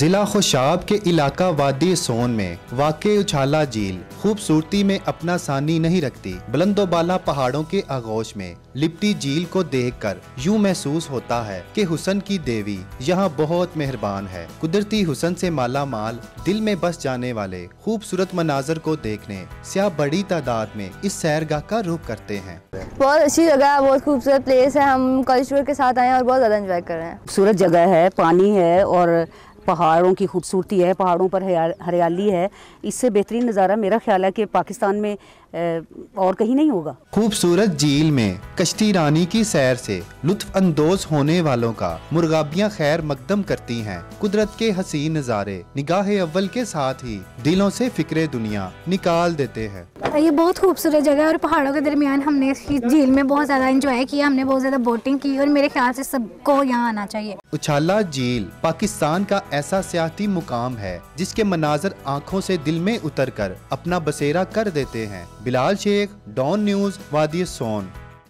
जिला खुशाब के इलाका वादी सोन में वाक़े उछाला झील खूबसूरती में अपना सानी नहीं रखती। बुलंदोबाला पहाड़ों के आगोश में लिपटी झील को देखकर यूं महसूस होता है कि हुसन की देवी यहाँ बहुत मेहरबान है। कुदरती हुसन से माला माल दिल में बस जाने वाले खूबसूरत मनाजर को देखने सियाह बड़ी तादाद में इस सैरगाह का रुख करते हैं। बहुत अच्छी जगह है, बहुत खूबसूरत प्लेस है। हम कॉलेज के साथ आए हैं और बहुत ज़्यादा एंजॉय कर रहे हैं। खूबसूरत जगह है, पानी है और पहाड़ों की खूबसूरती है, पहाड़ों पर हरियाली है। इससे बेहतरीन नज़ारा मेरा ख्याल है कि पाकिस्तान में और कहीं नहीं होगा। खूबसूरत झील में कश्ती रानी की सैर से लुत्फ अंदोज होने वालों का मुर्गाबियाँ खैर मकदम करती हैं। कुदरत के हसीन नज़ारे निगाह अव्वल के साथ ही दिलों से फिक्रे दुनिया निकाल देते हैं। ये बहुत खूबसूरत जगह है और पहाड़ों के दरमियान हमने इस झील में बहुत ज़्यादा एंजॉय किया। हमने बहुत ज़्यादा बोटिंग की और मेरे ख्याल से सबको यहाँ आना चाहिए। उछाला झील पाकिस्तान का ऐसा सियाहती मुकाम है जिसके मनाजर आँखों से दिल में उतर कर अपना बसेरा कर देते हैं। बिलाल शेख, डॉन न्यूज़, वादी सोन।